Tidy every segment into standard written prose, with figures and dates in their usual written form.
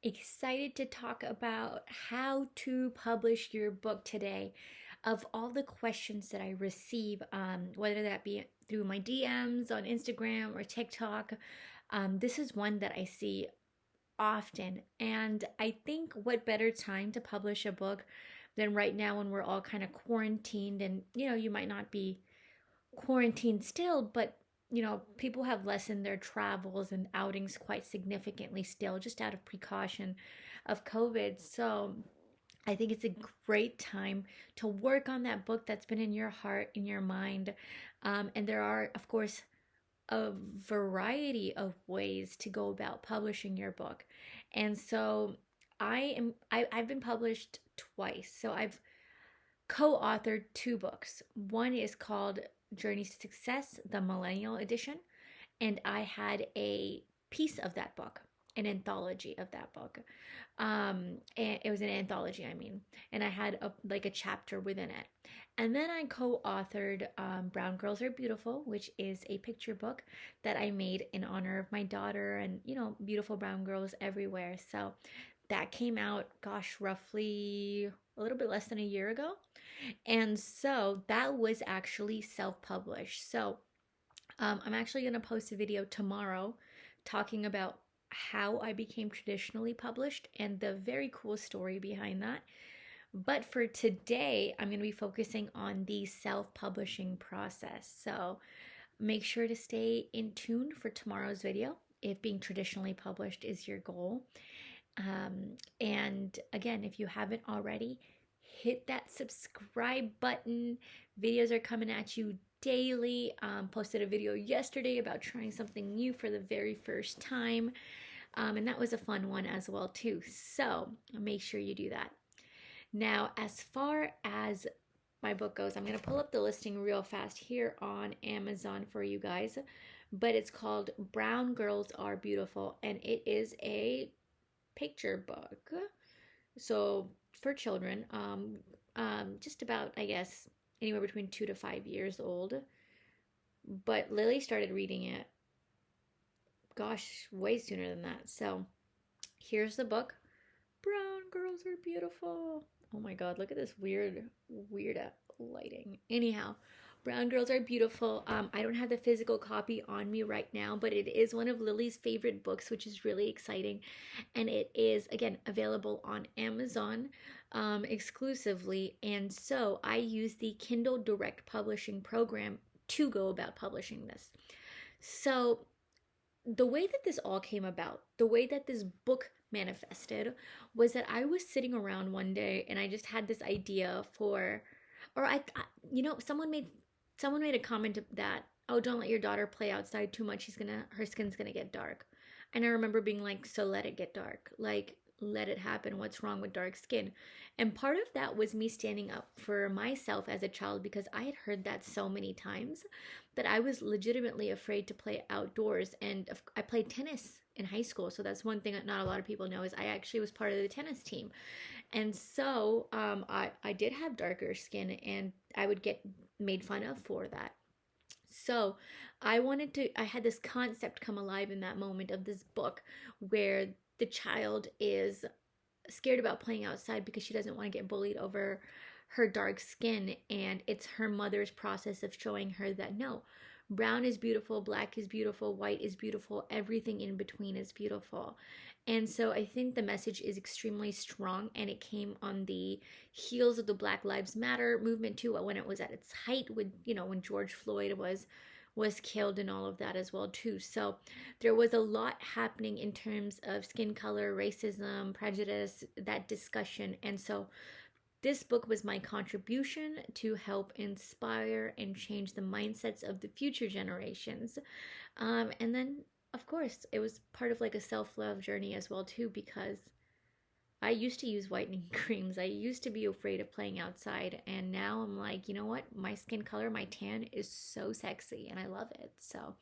Excited to talk about how to publish your book today. Of all the questions that I receive, whether that be through my DMs on Instagram or TikTok, this is one that I see often. And I think what better time to publish a book than right now when we're all kind of quarantined and you might not be quarantined still, but people have lessened their travels and outings quite significantly still, just out of precaution of COVID. So I think it's a great time to work on that book that's been in your heart, in your mind. And there are, of course, a variety of ways to go about publishing your book. And so I've been published twice. So I've co-authored two books. One is called Journeys to Success, the Millennial Edition, and I had a piece of that book, an anthology of that book. And it was an anthology, I mean, and I had a chapter within it. And then I co-authored Brown Girls Are Beautiful, which is a picture book that I made in honor of my daughter and, beautiful brown girls everywhere. So that came out, gosh, roughly a little bit less than a year ago. And so that was actually self-published. So I'm actually going to post a video tomorrow talking about how I became traditionally published and the very cool story behind that. But for today, I'm going to be focusing on the self-publishing process. So make sure to stay in tune for tomorrow's video if being traditionally published is your goal. And again, if you haven't already, hit that subscribe button. Videos are coming at you daily. Posted a video yesterday about trying something new for the very first time. And that was a fun one as well too. So make sure you do that. Now, as far as my book goes, I'm going to pull up the listing real fast here on Amazon for you guys. But it's called Brown Girls Are Beautiful, and it is a picture book. So for children, just about, I guess, anywhere between 2 to 5 years old. But Lily started reading it, gosh, way sooner than that. So here's the book. Brown Girls Are Beautiful. Oh my God, look at this weird lighting. Anyhow, Brown Girls Are Beautiful. I don't have the physical copy on me right now, but it is one of Lily's favorite books, which is really exciting. And it is, again, available on Amazon exclusively. And so I use the Kindle Direct Publishing program to go about publishing this. So the way that this all came about, the way that this book manifested was that I was sitting around one day and I just had this idea for, or someone made a comment that, oh, don't let your daughter play outside too much. Her skin's gonna get dark. And I remember being like, so let it get dark. Like, let it happen. What's wrong with dark skin? And part of that was me standing up for myself as a child because I had heard that so many times that I was legitimately afraid to play outdoors. And I played tennis in high school. So that's one thing that not a lot of people know is I actually was part of the tennis team. And so I did have darker skin and I would get made fun of for that. So I had this concept come alive in that moment of this book where the child is scared about playing outside because she doesn't want to get bullied over her dark skin. And it's her mother's process of showing her that no, brown is beautiful, black is beautiful, white is beautiful, everything in between is beautiful. And so I think the message is extremely strong, and it came on the heels of the Black Lives Matter movement too, when it was at its height with, when George Floyd was killed and all of that as well too. So there was a lot happening in terms of skin color, racism, prejudice, that discussion. And so this book was my contribution to help inspire and change the mindsets of the future generations. And then, of course, it was part of like a self-love journey as well too, because I used to use whitening creams. I used to be afraid of playing outside. And now I'm like, you know what? My skin color, my tan is so sexy and I love it. So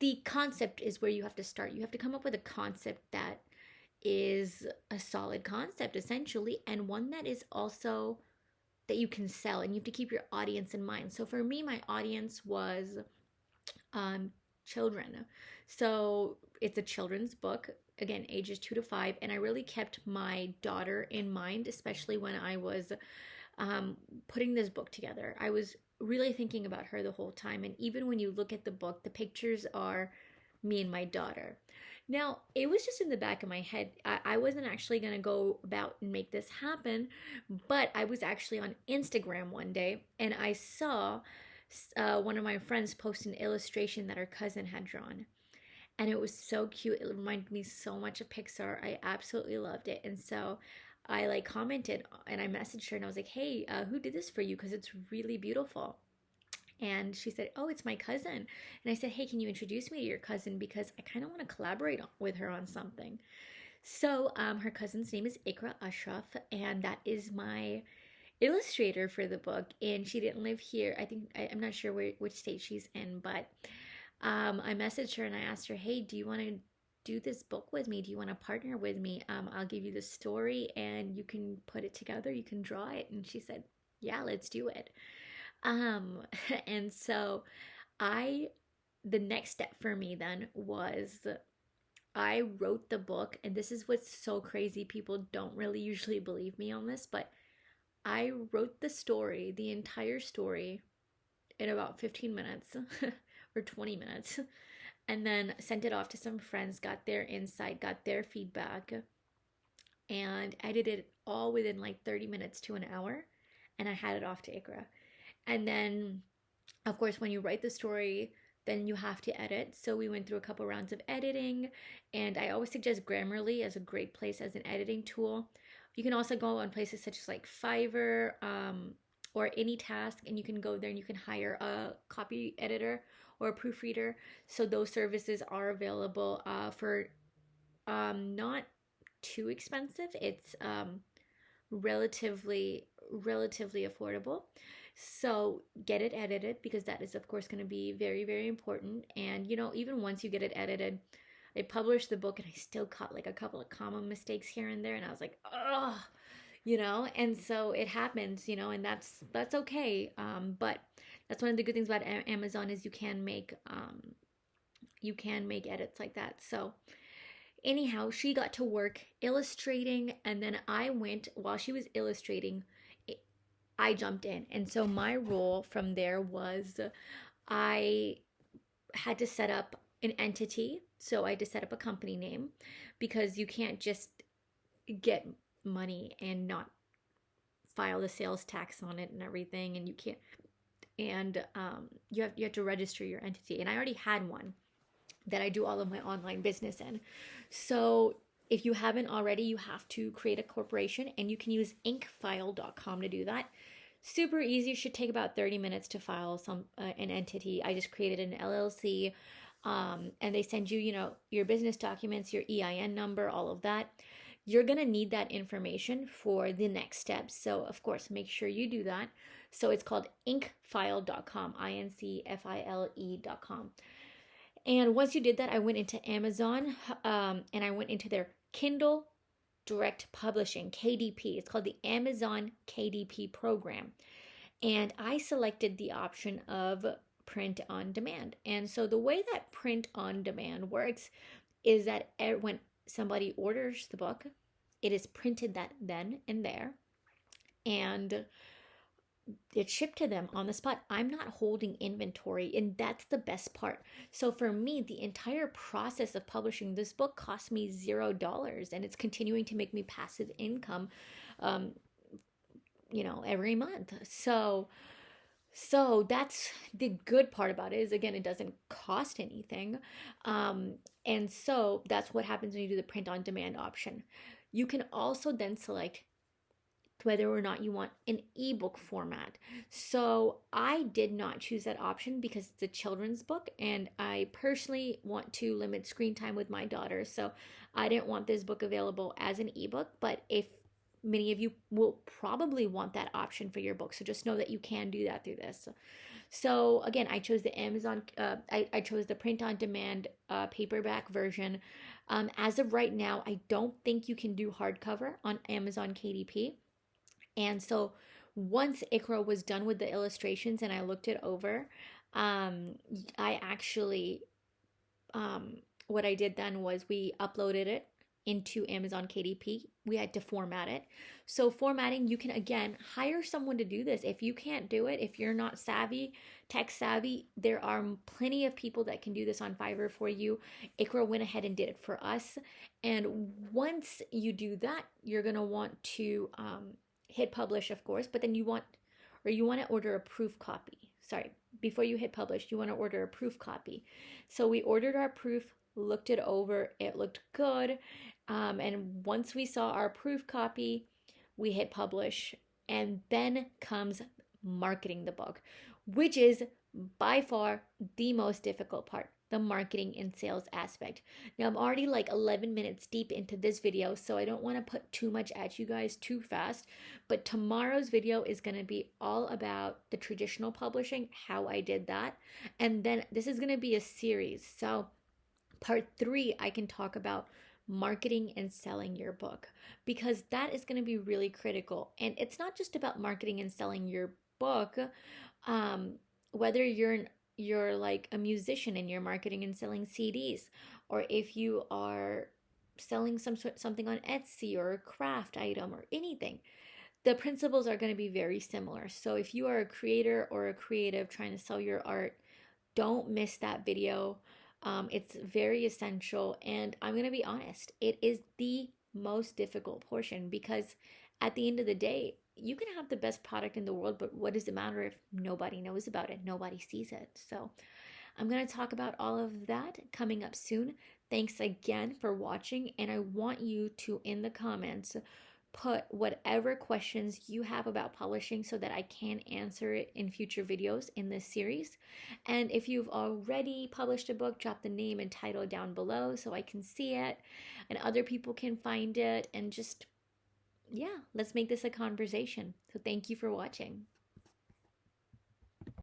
the concept is where you have to start. You have to come up with a concept that is a solid concept essentially, and one that is also that you can sell, and you have to keep your audience in mind. So for me, my audience was children. So it's a children's book. again, ages 2 to 5. And I really kept my daughter in mind, especially when I was putting this book together. I was really thinking about her the whole time. And even when you look at the book, the pictures are me and my daughter. Now, it was just in the back of my head. I wasn't actually going to go about and make this happen, but I was actually on Instagram one day and I saw one of my friends post an illustration that her cousin had drawn. And it was so cute. It reminded me so much of Pixar. I absolutely loved it. And so I like commented and I messaged her and I was like, hey, who did this for you? Because it's really beautiful. And she said, oh, it's my cousin. And I said, hey, can you introduce me to your cousin? Because I kind of want to collaborate with her on something. So her cousin's name is Ikra Ashraf, and that is my illustrator for the book. And she didn't live here. I'm not sure which state she's in, but I messaged her and I asked her, hey, do you want to do this book with me? Do you want to partner with me? I'll give you the story and you can put it together. You can draw it. And she said, yeah, let's do it. Um, and so the next step for me then was I wrote the book, and this is what's so crazy. People don't really usually believe me on this, but I wrote the entire story, in about 15 minutes or 20 minutes, and then sent it off to some friends, got their insight, got their feedback, and edited it all within like 30 minutes to an hour, and I had it off to Ikra. And then, of course, when you write the story, then you have to edit. So we went through a couple rounds of editing, and I always suggest Grammarly as a great place as an editing tool. You can also go on places such as like Fiverr or AnyTask, and you can go there and you can hire a copy editor or a proofreader. So those services are available for not too expensive. It's relatively affordable. So get it edited, because that is of course going to be very, very important. And even once you get it edited, I published the book and I still caught like a couple of comma mistakes here and there, and I was like, oh, and so it happens, and that's okay. But that's one of the good things about Amazon is you can make edits like that. So anyhow, she got to work illustrating, and then I went, while she was illustrating, I jumped in. And so my role from there was I had to set up an entity. So I had to set up a company name, because you can't just get money and not file the sales tax on it and everything. And you can't, and you have to register your entity. And I already had one that I do all of my online business in. So if you haven't already, you have to create a corporation, and you can use inkfile.com to do that. Super easy. It should take about 30 minutes to file an entity. I just created an LLC, and they send you, your business documents, your EIN number, all of that. You're going to need that information for the next steps. So, of course, make sure you do that. So it's called inkfile.com, INCFILE.com. And once you did that, I went into Amazon and I went into their Kindle Direct Publishing, KDP. It's called the Amazon KDP program. And I selected the option of print on demand. And so the way that print on demand works is that when somebody orders the book, it is printed that then and there, and it's shipped to them on the spot. I'm not holding inventory, and that's the best part. So for me, the entire process of publishing this book cost me $0, and it's continuing to make me passive income, every month. So that's the good part about it, is again, it doesn't cost anything. And so that's what happens when you do the print on demand option. You can also then select whether or not you want an ebook format. So I did not choose that option because it's a children's book, and I personally want to limit screen time with my daughter. So I didn't want this book available as an ebook, but if many of you will probably want that option for your book. So just know that you can do that through this. So again, I chose the Amazon, I chose the print on demand paperback version. As of right now, I don't think you can do hardcover on Amazon KDP. And so once Ikra was done with the illustrations and I looked it over, I actually what I did then was we uploaded it into Amazon KDP. We had to format it. So formatting, you can again hire someone to do this. If you can't do it, if you're not savvy, tech savvy, there are plenty of people that can do this on Fiverr for you. Ikra went ahead and did it for us. And once you do that, you're gonna want to hit publish, of course, but then you want to order a proof copy. Sorry, before you hit publish, you want to order a proof copy. So we ordered our proof, looked it over, it looked good. And once we saw our proof copy, we hit publish. And then comes marketing the book, which is by far the most difficult part, the marketing and sales aspect. Now, I'm already like 11 minutes deep into this video, so I don't want to put too much at you guys too fast. But tomorrow's video is going to be all about the traditional publishing, how I did that. And then this is going to be a series. So part 3, I can talk about marketing and selling your book, because that is going to be really critical. And it's not just about marketing and selling your book. Whether you're like a musician and you're marketing and selling CDs, or if you are selling something on Etsy or a craft item or anything, the principles are going to be very similar. So if you are a creator or a creative trying to sell your art, don't miss that video. It's very essential, and I'm going to be honest, it is the most difficult portion, because at the end of the day, you can have the best product in the world, but what does it matter if nobody knows about it, nobody sees it? So I'm going to talk about all of that coming up soon. Thanks again for watching, and I want you to, in the comments, put whatever questions you have about publishing so that I can answer it in future videos in this series. And if you've already published a book, drop the name and title down below so I can see it and other people can find it, and just, yeah, let's make this a conversation. So thank you for watching.